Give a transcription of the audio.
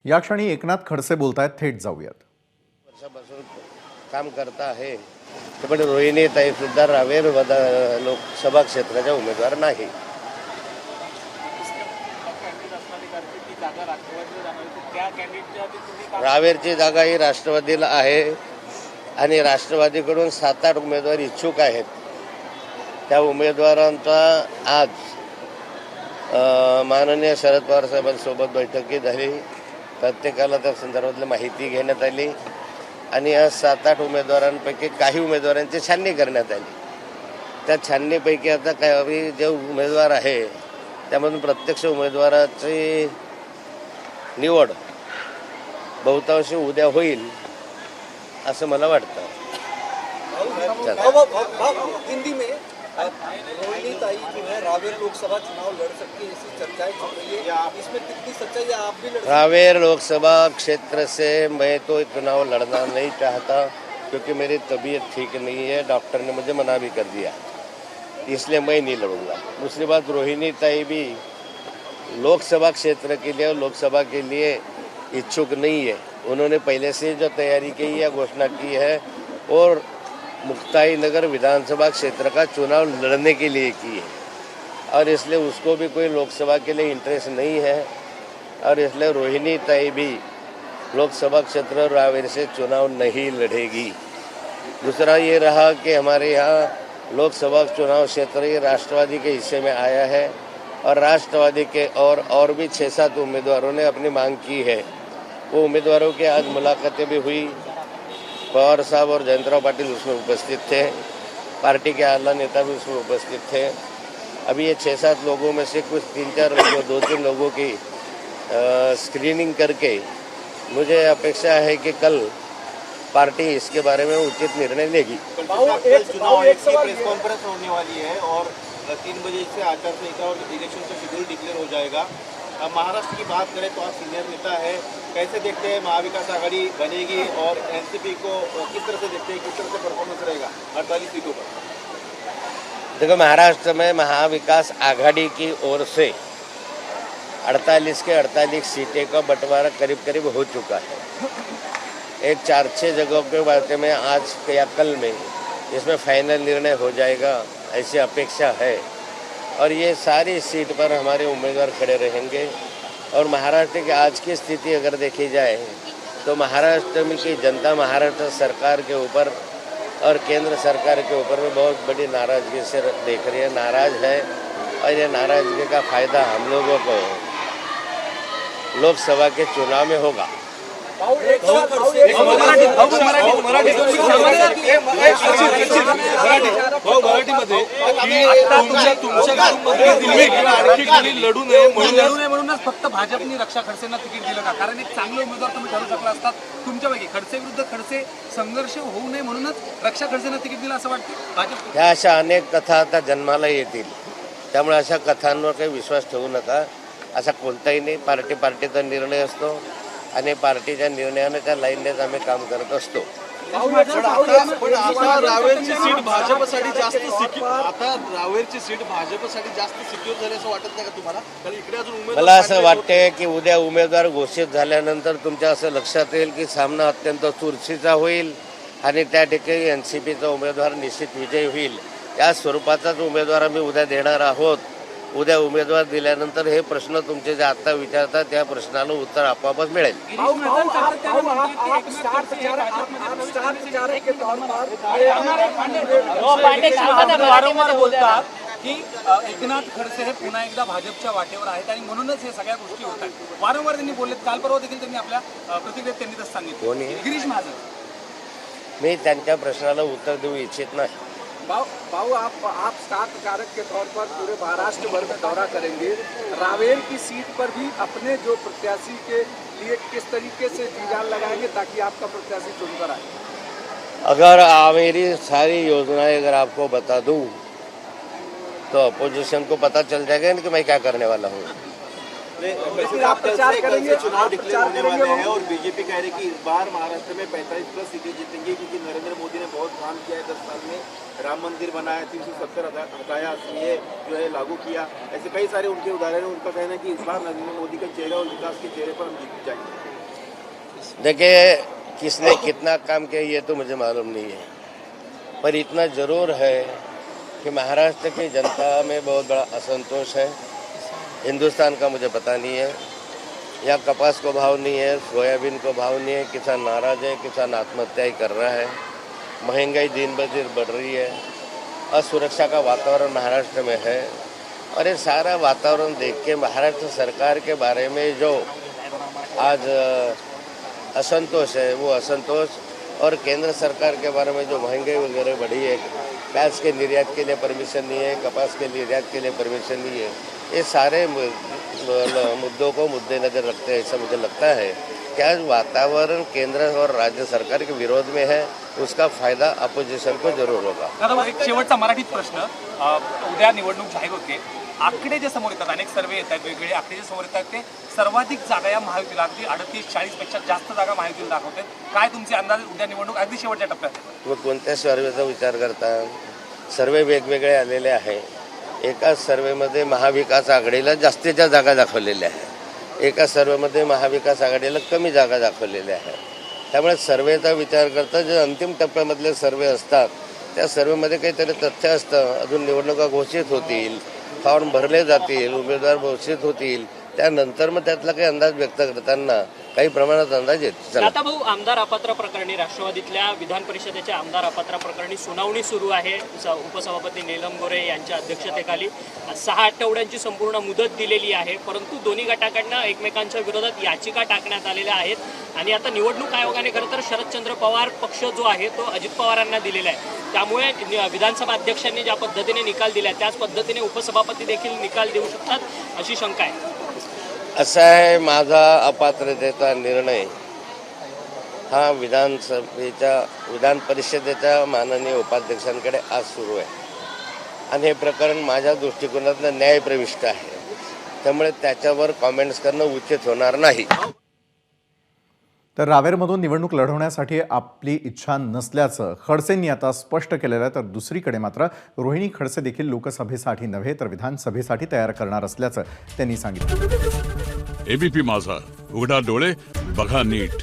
या क्षणी एकनाथ खडसे बोलतायत, थेट जाऊयात. वर्षापासून काम करता आहे. पण रोहिणीताई सुद्धा रावेर लोकसभा क्षेत्राच्या उमेदवार नाही. रावेरची जागा ही राष्ट्रवादीला आहे आणि राष्ट्रवादीकडून 7-8 उमेदवार इच्छुक आहेत. त्या उमेदवारांचा आज माननीय शरद पवार साहेबांसोबत बैठकी झाली. प्रत्येकाला त्या संदर्भातली माहिती घेण्यात आली आणि या 7-8 उमेदवारांपैकी काही उमेदवारांची छाननी करण्यात आली. त्या छाननीपैकी आता काही जे उमेदवार आहे त्यामधून प्रत्यक्ष उमेदवाराची निवड बहुतांशी उद्या होईल असं मला वाटतं. हिंदी में रोहिणीताई जो है रावेर लोकसभा चुनाव लड़ सकती है, ऐसी चर्चाएं चल रही है. इसमें कितनी सच्चाई है? आप भी लड़ रावेर लोकसभा क्षेत्र से मैं तो चुनाव लड़ना नहीं चाहता क्योंकि मेरी तबीयत ठीक नहीं है. डॉक्टर ने मुझे मना भी कर दिया, इसलिए मैं नहीं लड़ूंगा. दूसरी बात, रोहिणीताई भी लोकसभा क्षेत्र के लिए लोकसभा के लिए इच्छुक नहीं है. उन्होंने पहले से जो तैयारी की है, घोषणा की है और मुक्ताई नगर विधानसभा क्षेत्र का चुनाव लड़ने के लिए की है और इसलिए उसको भी कोई लोकसभा के लिए इंटरेस्ट नहीं है और इसलिए रोहिणीताई भी लोकसभा क्षेत्र रावेर से चुनाव नहीं लड़ेगी. दूसरा ये रहा कि हमारे यहाँ लोकसभा चुनाव क्षेत्र ये राष्ट्रवादी के हिस्से में आया है और राष्ट्रवादी के और भी 6-7 उम्मीदवारों ने अपनी मांग की है. वो उम्मीदवारों की आज मुलाकातें भी हुई. पवार साहब और जयंतराव पाटिल उसमें उपस्थित थे. पार्टी के आला नेता भी उसमें उपस्थित थे. अभी ये 6-7 लोगों में से कुछ 3-4 लोगों 2-3 लोगों की स्क्रीनिंग करके मुझे अपेक्षा है कि कल पार्टी इसके बारे में उचित निर्णय लेगी. चुनाव आयोग की प्रेस कॉन्फ्रेंस होने वाली है और 3 बजे से आचार संहिता और इलेक्शन का शेड्यूल डिक्लेयर हो जाएगा. महाराष्ट्र की बात करें तो आप सीनियर नेता है, कैसे देखते हैं महाविकास आघाड़ी बनेगी और एनसीपी को किस तरह से देखते हैं, किस तरह से परफॉर्मेंस रहेगा 48 सीटों पर? देखो, महाराष्ट्र में महाविकास आघाड़ी की ओर से 48 के 48 सीटें का बंटवारा करीब हो चुका है. एक 4-6 जगहों के बारे में आज या कल में इसमें फाइनल निर्णय हो जाएगा ऐसी अपेक्षा है और ये सारी सीट पर हमारे उम्मीदवार खड़े रहेंगे. और महाराष्ट्र की आज की स्थिति अगर देखी जाए तो महाराष्ट्र में की जनता महाराष्ट्र सरकार के ऊपर और केंद्र सरकार के ऊपर में बहुत बड़ी नाराज़गी से देख रही है, नाराज़ है और ये नाराज़गी का फ़ायदा हम लोगों को लोकसभा के चुनाव में होगा. लढू नये म्हणूनच फक्त भाजपने रक्षा खडसेंना तिकीट दिलं का? कारण एक चांगले उमेदवार तुम्ही ठरू शकला असतात तुमच्यापैकी. खडसे विरुद्ध खडसे संघर्ष होऊ नये म्हणूनच रक्षा खडसेंना तिकीट दिलं असं वाटतं भाजप. ह्या अशा अनेक कथा आता जन्माला येतील, त्यामुळे अशा कथांवर काही विश्वास ठेवू नका. असा कोणताही नाही. पार्टीचा निर्णय असतो आणि पार्टीच्या निर्णयाने त्या लाईननेच आम्ही काम करत असतो. आता रावेरची सीट भाजपसाठी जास्त सिक्युअर झाली असं वाटत नाही का तुम्हाला? कारण इकडे अजून मला असं वाटते की उद्या उमेदवार घोषित झाल्यानंतर तुमच्या असं लक्षात येईल की सामना अत्यंत चुरशीचा होईल आणि त्या ठिकाणी एनसीपीचा उमेदवार निश्चित विजयी होईल. या स्वरूपाचाच उमेदवार आम्ही उद्या देणार आहोत. उद्या उमेदवार दिल्यानंतर हे प्रश्न तुमचे जे आता विचारतात त्या प्रश्नाला उत्तर आपोआपच मिळेल. वारंवार बोलतात की एकनाथ खडसे हे पुन्हा एकदा भाजपच्या वाटेवर आहेत आणि म्हणूनच हे सगळ्या गोष्टी होत आहेत. वारंवार त्यांनी बोललेत. काल परवा देखील त्यांनी आपल्या प्रतिक्रियेत त्यांनी तसं सांगितलं. गिरीश महाजन, मी त्यांच्या प्रश्नाला उत्तर देऊ इच्छित नाही. बाबू आप स्टार प्रचारक के तौर पर पूरे महाराष्ट्र भर में दौरा करेंगे. रावेर की सीट पर भी अपने जो प्रत्याशी के लिए किस तरीके से जी जान लगाएंगे ताकि आपका प्रत्याशी चुनकर आए? अगर मेरी सारी योजनाएं अगर आपको बता दूं तो अपोजिशन को पता चल जाएगा कि मैं क्या करने वाला हूँ. लेकिन आप प्रचार करेंगे, चुनाव डिक्लेयर होने वाले हैं और बीजेपी कह रही है कि इस बार महाराष्ट्र में 45+ सीटें जीतेंगे क्योंकि नरेंद्र मोदी ने बहुत काम किया है. 10 साल में राम मंदिर बनाया, 370 हटाया, सीए जो है लागू किया. ऐसे कई सारे उनके उदाहरण हैं. उनका कहना है कि इस बार नरेंद्र मोदी के चेहरे और विकास के चेहरे पर हम जीत जाएंगे. देखिए, किसने कितना काम किया ये तो मुझे मालूम नहीं है, पर इतना ज़रूर है कि महाराष्ट्र की जनता में बहुत बड़ा असंतोष है। हिंदुस्तान का मुझे पता नहीं है, यहाँ कपास को भाव नहीं है, सोयाबीन को भाव नहीं है, किसान नाराज है, किसान आत्महत्या ही कर रहा है, महंगाई दिन ब दिन बढ़ रही है, असुरक्षा का वातावरण महाराष्ट्र में है। और ये सारा वातावरण देख के महाराष्ट्र सरकार के बारे में जो आज असंतोष है, वो असंतोष, और केंद्र सरकार के बारे में जो महंगाई वगैरह बढ़ी है, प्याज के निर्यात के लिए परमिशन नहीं है, कपास के निर्यात के लिए परमिशन नहीं है, ये सारे मुद्दों को मुद्देनजर रखते हैं। ऐसा मुझे लगता है कि आज वातावरण केंद्र और राज्य सरकार के विरोध में है, उसका फायदा अपोजिशन को जरूर होगा। दादा, एक शेवटचा मराठीत प्रश्न, उद्या निवडणूक जाहीर होते, आकडे जे समोर येतात, अनेक सर्वे येतात, वेगवेगळे आकडे जे समोर येतात, ते सर्वाधिक जागा या महायुतीला, अगदी 38-40 पेक्षा जास्त जागा महायुतीला दाखवतात. काय तुमचे अंदाज उद्या निवडणूक अगदी शेवटच्या टप्प्यात? व कोणत्या सर्वेचा विचार करता? सर्वे वेगवेगळे आलेले आहे. एका सर्वेमध्ये महाविकास आघाडीला जास्तीच्या जागा दाखवलेल्या आहे, एका सर्वेमध्ये महाविकास आघाडीला कमी जागा दाखवलेल्या आहे. त्यामुळे सर्वेचा विचार करता जे अंतिम टप्प्यामधले सर्वे असतात, त्या सर्वेमध्ये काहीतरी तथ्य असतं. अजून निवडणुका घोषित होतील, फॉर्म भरले जातील, उमेदवार घोषित होतील, त्यानंतर मग त्यातला काही अंदाज व्यक्त करताना काही प्रमाणात अंदाज येतो. आता भाऊ, आमदार अपात्र प्रकरणी राष्ट्रवादीतल्या विधान परिषदेच्या आमदार अपात्र प्रकरणी सुनावणी सुरू आहे. उपसभापती नीलम गोरे यांच्या अध्यक्षतेखाली 6 आठवड्यांची संपूर्ण मुदत दिलेली आहे, परंतु दोन्ही गटाकडनं एकमेकांच्या विरोधात याचिका टाकण्यात आलेल्या आहेत आणि आता निवडणूक आयोगाने खरं तर शरदचंद्र पवार पक्ष जो आहे तो अजित पवारांना दिलेला आहे. त्यामुळे विधानसभा अध्यक्षांनी ज्या पद्धतीने निकाल दिला त्याच पद्धतीने उपसभापती देखील निकाल देऊ शकतात अशी शंका आहे. असा आहे, माझा अपात्रतेचा निर्णय हा विधान परिषदेच्या माननीय उपाध्यक्षांकडे आज सुरू आहे आणि हे प्रकरण माझ्या दृष्टिकोनातनं न्यायप्रविष्ट आहे, त्यामुळे त्याच्यावर कॉमेंट्स करणं उचित होणार नाही. तर रावेरमधून निवडणूक लढवण्यासाठी आपली इच्छा नसल्याचं खडसेंनी आता स्पष्ट केलेलं आहे. तर दुसरीकडे मात्र रोहिणी खडसे देखील लोकसभेसाठी नव्हे तर विधानसभेसाठी तयार करणार असल्याचं त्यांनी सांगितलं. एबीपी माझा, उघडा डोळे बघा नीट.